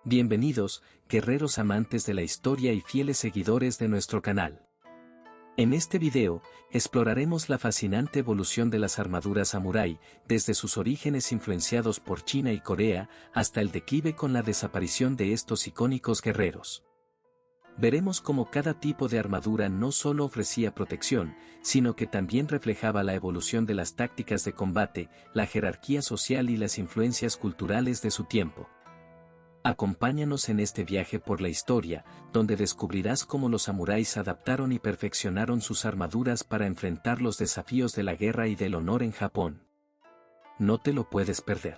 Bienvenidos, guerreros amantes de la historia y fieles seguidores de nuestro canal. En este video, exploraremos la fascinante evolución de las armaduras samurái, desde sus orígenes influenciados por China y Corea, hasta el declive con la desaparición de estos icónicos guerreros. Veremos cómo cada tipo de armadura no solo ofrecía protección, sino que también reflejaba la evolución de las tácticas de combate, la jerarquía social y las influencias culturales de su tiempo. Acompáñanos en este viaje por la historia, donde descubrirás cómo los samuráis adaptaron y perfeccionaron sus armaduras para enfrentar los desafíos de la guerra y del honor en Japón. No te lo puedes perder.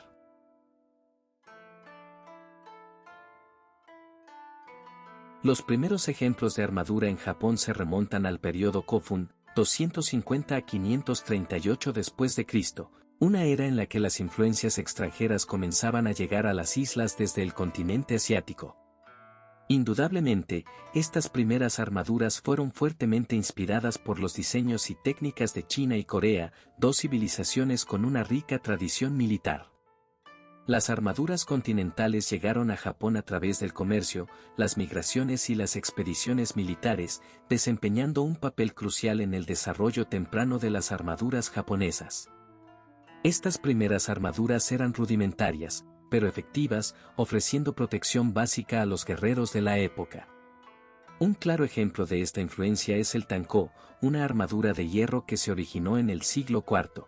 Los primeros ejemplos de armadura en Japón se remontan al periodo Kofun, 250 a 538 después de Cristo, una era en la que las influencias extranjeras comenzaban a llegar a las islas desde el continente asiático. Indudablemente, estas primeras armaduras fueron fuertemente inspiradas por los diseños y técnicas de China y Corea, dos civilizaciones con una rica tradición militar. Las armaduras continentales llegaron a Japón a través del comercio, las migraciones y las expediciones militares, desempeñando un papel crucial en el desarrollo temprano de las armaduras japonesas. Estas primeras armaduras eran rudimentarias, pero efectivas, ofreciendo protección básica a los guerreros de la época. Un claro ejemplo de esta influencia es el tankō, una armadura de hierro que se originó en el siglo IV.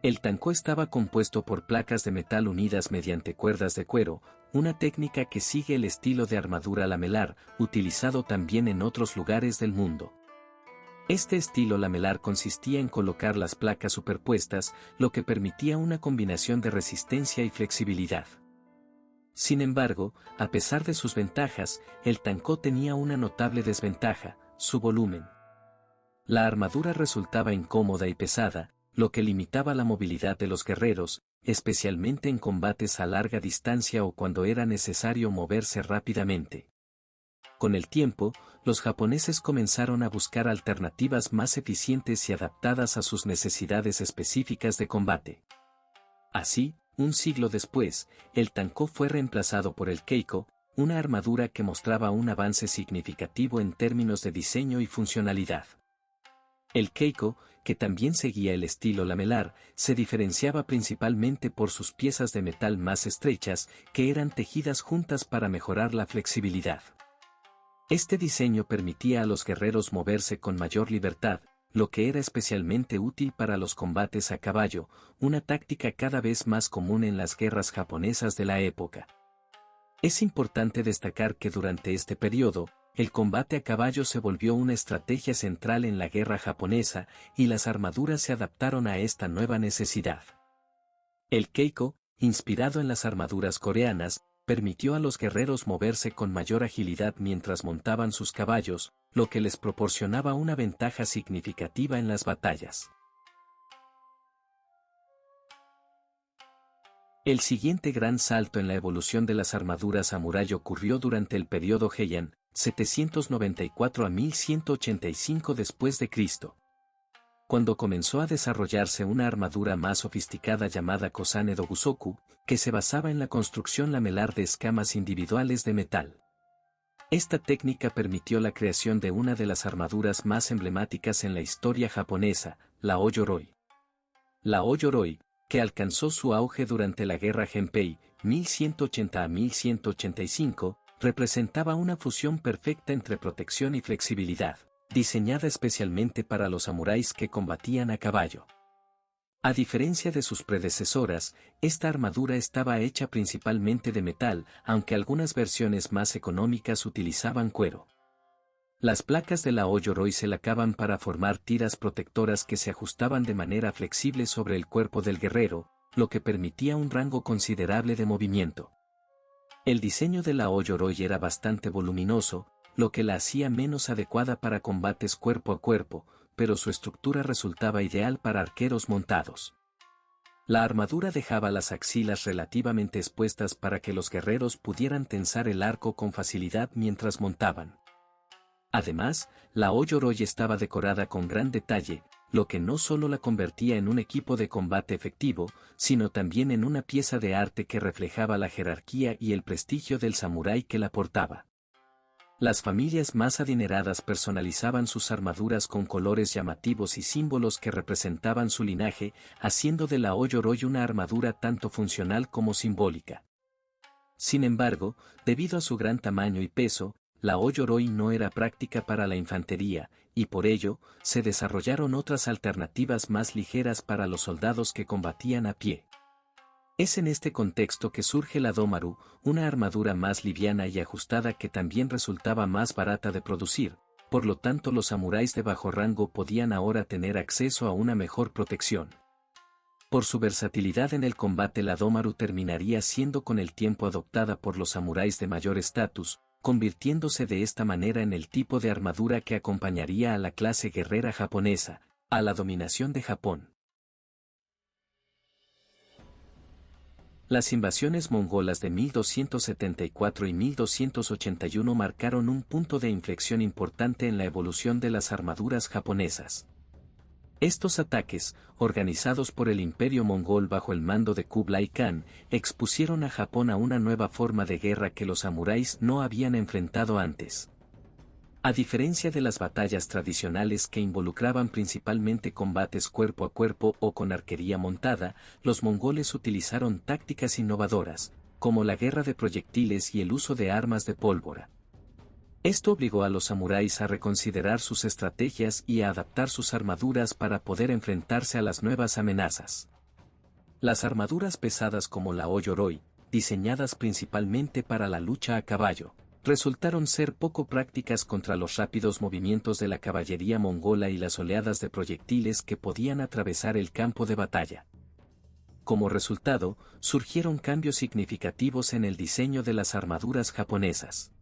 El tankō estaba compuesto por placas de metal unidas mediante cuerdas de cuero, una técnica que sigue el estilo de armadura lamelar, utilizado también en otros lugares del mundo. Este estilo lamelar consistía en colocar las placas superpuestas, lo que permitía una combinación de resistencia y flexibilidad. Sin embargo, a pesar de sus ventajas, el tankō tenía una notable desventaja: su volumen. La armadura resultaba incómoda y pesada, lo que limitaba la movilidad de los guerreros, especialmente en combates a larga distancia o cuando era necesario moverse rápidamente. Con el tiempo, los japoneses comenzaron a buscar alternativas más eficientes y adaptadas a sus necesidades específicas de combate. Así, un siglo después, el tankō fue reemplazado por el keiko, una armadura que mostraba un avance significativo en términos de diseño y funcionalidad. El keiko, que también seguía el estilo lamelar, se diferenciaba principalmente por sus piezas de metal más estrechas, que eran tejidas juntas para mejorar la flexibilidad. Este diseño permitía a los guerreros moverse con mayor libertad, lo que era especialmente útil para los combates a caballo, una táctica cada vez más común en las guerras japonesas de la época. Es importante destacar que durante este periodo, el combate a caballo se volvió una estrategia central en la guerra japonesa, y las armaduras se adaptaron a esta nueva necesidad. El keiko, inspirado en las armaduras coreanas, permitió a los guerreros moverse con mayor agilidad mientras montaban sus caballos, lo que les proporcionaba una ventaja significativa en las batallas. El siguiente gran salto en la evolución de las armaduras samurái ocurrió durante el periodo Heian, 794 a 1185 después de Cristo. Cuando comenzó a desarrollarse una armadura más sofisticada llamada Kosane Dogusoku, que se basaba en la construcción lamelar de escamas individuales de metal. Esta técnica permitió la creación de una de las armaduras más emblemáticas en la historia japonesa, la Oyoroi. La Oyoroi, que alcanzó su auge durante la Guerra Genpei, 1180 a 1185, representaba una fusión perfecta entre protección y flexibilidad, diseñada especialmente para los samuráis que combatían a caballo. A diferencia de sus predecesoras, esta armadura estaba hecha principalmente de metal, aunque algunas versiones más económicas utilizaban cuero. Las placas de la Oyoroi se lacaban para formar tiras protectoras que se ajustaban de manera flexible sobre el cuerpo del guerrero, lo que permitía un rango considerable de movimiento. El diseño de la Oyoroi era bastante voluminoso, lo que la hacía menos adecuada para combates cuerpo a cuerpo, pero su estructura resultaba ideal para arqueros montados. La armadura dejaba las axilas relativamente expuestas para que los guerreros pudieran tensar el arco con facilidad mientras montaban. Además, la Oyoroi estaba decorada con gran detalle, lo que no solo la convertía en un equipo de combate efectivo, sino también en una pieza de arte que reflejaba la jerarquía y el prestigio del samurái que la portaba. Las familias más adineradas personalizaban sus armaduras con colores llamativos y símbolos que representaban su linaje, haciendo de la Oyoroi una armadura tanto funcional como simbólica. Sin embargo, debido a su gran tamaño y peso, la Oyoroi no era práctica para la infantería, y por ello, se desarrollaron otras alternativas más ligeras para los soldados que combatían a pie. Es en este contexto que surge la Domaru, una armadura más liviana y ajustada que también resultaba más barata de producir, por lo tanto los samuráis de bajo rango podían ahora tener acceso a una mejor protección. Por su versatilidad en el combate, la Domaru terminaría siendo con el tiempo adoptada por los samuráis de mayor estatus, convirtiéndose de esta manera en el tipo de armadura que acompañaría a la clase guerrera japonesa, a la dominación de Japón. Las invasiones mongolas de 1274 y 1281 marcaron un punto de inflexión importante en la evolución de las armaduras japonesas. Estos ataques, organizados por el Imperio Mongol bajo el mando de Kublai Khan, expusieron a Japón a una nueva forma de guerra que los samuráis no habían enfrentado antes. A diferencia de las batallas tradicionales que involucraban principalmente combates cuerpo a cuerpo o con arquería montada, los mongoles utilizaron tácticas innovadoras, como la guerra de proyectiles y el uso de armas de pólvora. Esto obligó a los samuráis a reconsiderar sus estrategias y a adaptar sus armaduras para poder enfrentarse a las nuevas amenazas. Las armaduras pesadas como la Oyoroi, diseñadas principalmente para la lucha a caballo, resultaron ser poco prácticas contra los rápidos movimientos de la caballería mongola y las oleadas de proyectiles que podían atravesar el campo de batalla. Como resultado, surgieron cambios significativos en el diseño de las armaduras japonesas.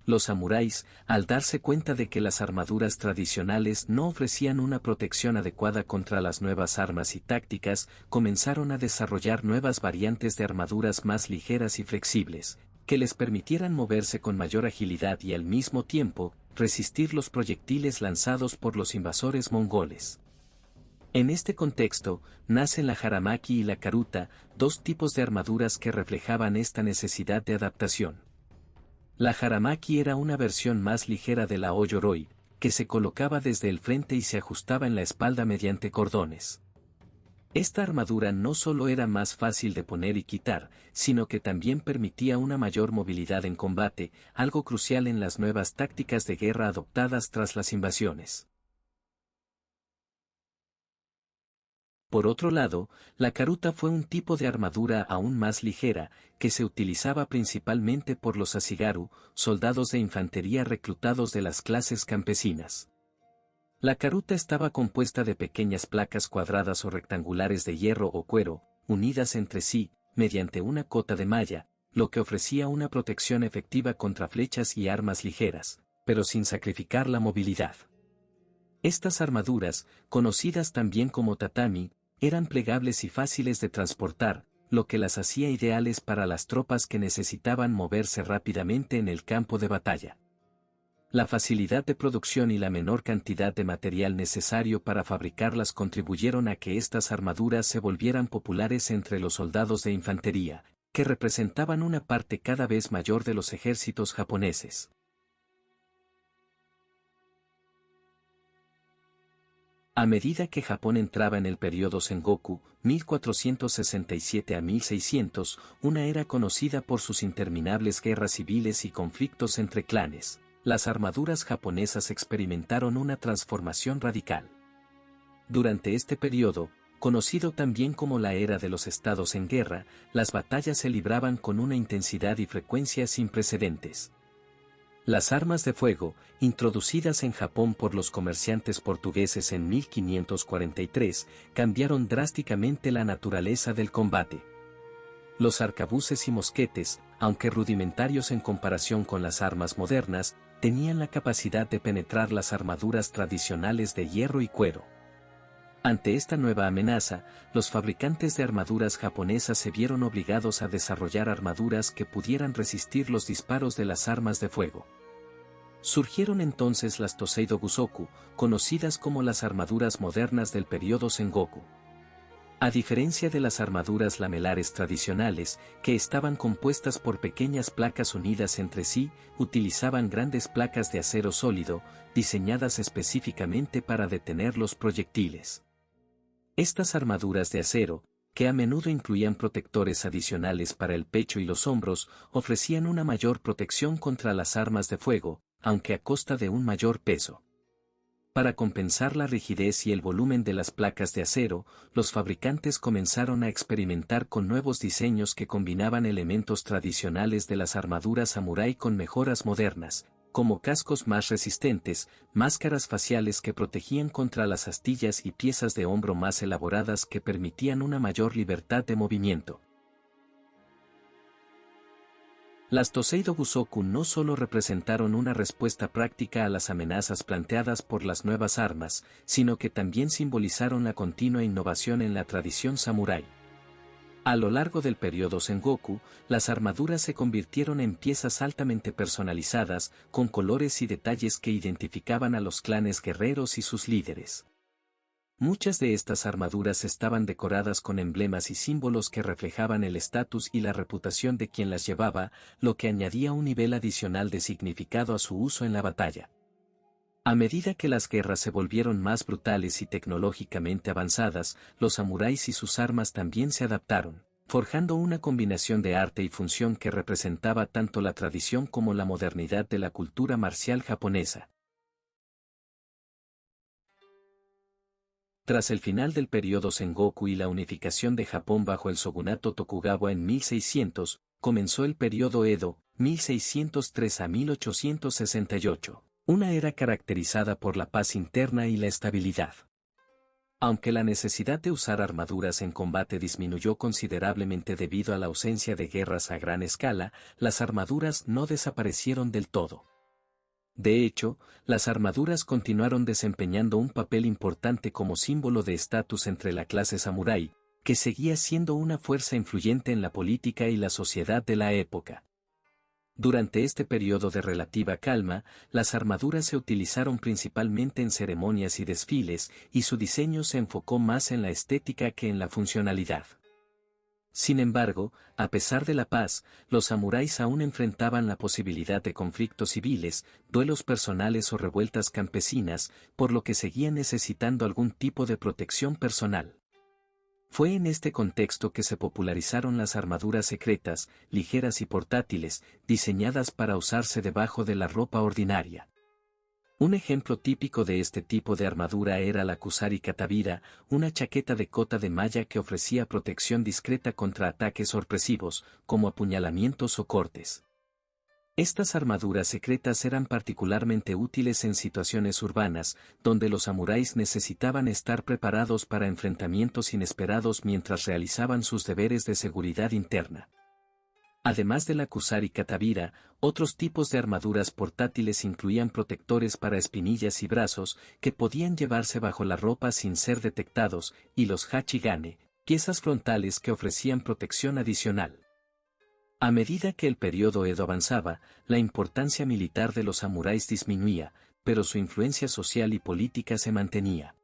Los samuráis, al darse cuenta de que las armaduras tradicionales no ofrecían una protección adecuada contra las nuevas armas y tácticas, comenzaron a desarrollar nuevas variantes de armaduras más ligeras y flexibles, que les permitieran moverse con mayor agilidad y al mismo tiempo, resistir los proyectiles lanzados por los invasores mongoles. En este contexto, nacen la Haramaki y la Karuta, dos tipos de armaduras que reflejaban esta necesidad de adaptación. La Haramaki era una versión más ligera de la Oyoroi, que se colocaba desde el frente y se ajustaba en la espalda mediante cordones. Esta armadura no solo era más fácil de poner y quitar, sino que también permitía una mayor movilidad en combate, algo crucial en las nuevas tácticas de guerra adoptadas tras las invasiones. Por otro lado, la Karuta fue un tipo de armadura aún más ligera, que se utilizaba principalmente por los Ashigaru, soldados de infantería reclutados de las clases campesinas. La Karuta estaba compuesta de pequeñas placas cuadradas o rectangulares de hierro o cuero, unidas entre sí, mediante una cota de malla, lo que ofrecía una protección efectiva contra flechas y armas ligeras, pero sin sacrificar la movilidad. Estas armaduras, conocidas también como tatami, eran plegables y fáciles de transportar, lo que las hacía ideales para las tropas que necesitaban moverse rápidamente en el campo de batalla. La facilidad de producción y la menor cantidad de material necesario para fabricarlas contribuyeron a que estas armaduras se volvieran populares entre los soldados de infantería, que representaban una parte cada vez mayor de los ejércitos japoneses. A medida que Japón entraba en el periodo Sengoku, 1467 a 1600, una era conocida por sus interminables guerras civiles y conflictos entre clanes, las armaduras japonesas experimentaron una transformación radical. Durante este periodo, conocido también como la era de los estados en guerra, las batallas se libraban con una intensidad y frecuencia sin precedentes. Las armas de fuego, introducidas en Japón por los comerciantes portugueses en 1543, cambiaron drásticamente la naturaleza del combate. Los arcabuces y mosquetes, aunque rudimentarios en comparación con las armas modernas, tenían la capacidad de penetrar las armaduras tradicionales de hierro y cuero. Ante esta nueva amenaza, los fabricantes de armaduras japonesas se vieron obligados a desarrollar armaduras que pudieran resistir los disparos de las armas de fuego. Surgieron entonces las Toseido Gusoku, conocidas como las armaduras modernas del periodo Sengoku. A diferencia de las armaduras lamelares tradicionales, que estaban compuestas por pequeñas placas unidas entre sí, utilizaban grandes placas de acero sólido, diseñadas específicamente para detener los proyectiles. Estas armaduras de acero, que a menudo incluían protectores adicionales para el pecho y los hombros, ofrecían una mayor protección contra las armas de fuego, aunque a costa de un mayor peso. Para compensar la rigidez y el volumen de las placas de acero, los fabricantes comenzaron a experimentar con nuevos diseños que combinaban elementos tradicionales de las armaduras samurái con mejoras modernas, como cascos más resistentes, máscaras faciales que protegían contra las astillas y piezas de hombro más elaboradas que permitían una mayor libertad de movimiento. Las Toseido Gusoku no solo representaron una respuesta práctica a las amenazas planteadas por las nuevas armas, sino que también simbolizaron la continua innovación en la tradición samurái. A lo largo del periodo Sengoku, las armaduras se convirtieron en piezas altamente personalizadas, con colores y detalles que identificaban a los clanes guerreros y sus líderes. Muchas de estas armaduras estaban decoradas con emblemas y símbolos que reflejaban el estatus y la reputación de quien las llevaba, lo que añadía un nivel adicional de significado a su uso en la batalla. A medida que las guerras se volvieron más brutales y tecnológicamente avanzadas, los samuráis y sus armas también se adaptaron, forjando una combinación de arte y función que representaba tanto la tradición como la modernidad de la cultura marcial japonesa. Tras el final del periodo Sengoku y la unificación de Japón bajo el shogunato Tokugawa en 1600, comenzó el periodo Edo, 1603 a 1868, una era caracterizada por la paz interna y la estabilidad. Aunque la necesidad de usar armaduras en combate disminuyó considerablemente debido a la ausencia de guerras a gran escala, las armaduras no desaparecieron del todo. De hecho, las armaduras continuaron desempeñando un papel importante como símbolo de estatus entre la clase samurái, que seguía siendo una fuerza influyente en la política y la sociedad de la época. Durante este periodo de relativa calma, las armaduras se utilizaron principalmente en ceremonias y desfiles, y su diseño se enfocó más en la estética que en la funcionalidad. Sin embargo, a pesar de la paz, los samuráis aún enfrentaban la posibilidad de conflictos civiles, duelos personales o revueltas campesinas, por lo que seguían necesitando algún tipo de protección personal. Fue en este contexto que se popularizaron las armaduras secretas, ligeras y portátiles, diseñadas para usarse debajo de la ropa ordinaria. Un ejemplo típico de este tipo de armadura era la Kusari Katabira, una chaqueta de cota de malla que ofrecía protección discreta contra ataques sorpresivos, como apuñalamientos o cortes. Estas armaduras secretas eran particularmente útiles en situaciones urbanas, donde los samuráis necesitaban estar preparados para enfrentamientos inesperados mientras realizaban sus deberes de seguridad interna. Además de la Kusari Katabira, otros tipos de armaduras portátiles incluían protectores para espinillas y brazos, que podían llevarse bajo la ropa sin ser detectados, y los hachigane, piezas frontales que ofrecían protección adicional. A medida que el periodo Edo avanzaba, la importancia militar de los samuráis disminuía, pero su influencia social y política se mantenía.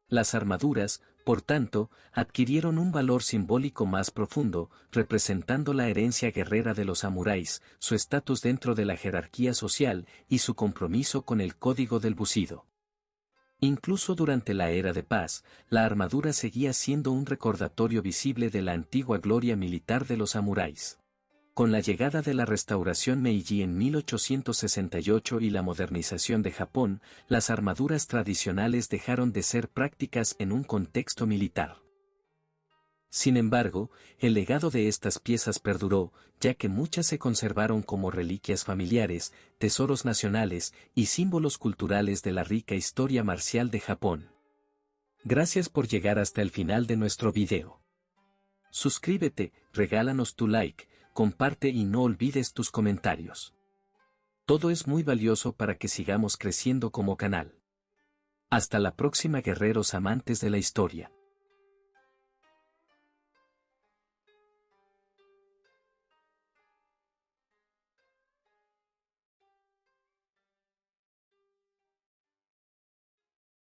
Las armaduras, por tanto, adquirieron un valor simbólico más profundo, representando la herencia guerrera de los samuráis, su estatus dentro de la jerarquía social y su compromiso con el código del Bushido. Incluso durante la era de paz, la armadura seguía siendo un recordatorio visible de la antigua gloria militar de los samuráis. Con la llegada de la restauración Meiji en 1868 y la modernización de Japón, las armaduras tradicionales dejaron de ser prácticas en un contexto militar. Sin embargo, el legado de estas piezas perduró, ya que muchas se conservaron como reliquias familiares, tesoros nacionales y símbolos culturales de la rica historia marcial de Japón. Gracias por llegar hasta el final de nuestro video. Suscríbete, regálanos tu like, comparte y no olvides tus comentarios. Todo es muy valioso para que sigamos creciendo como canal. Hasta la próxima, guerreros amantes de la historia.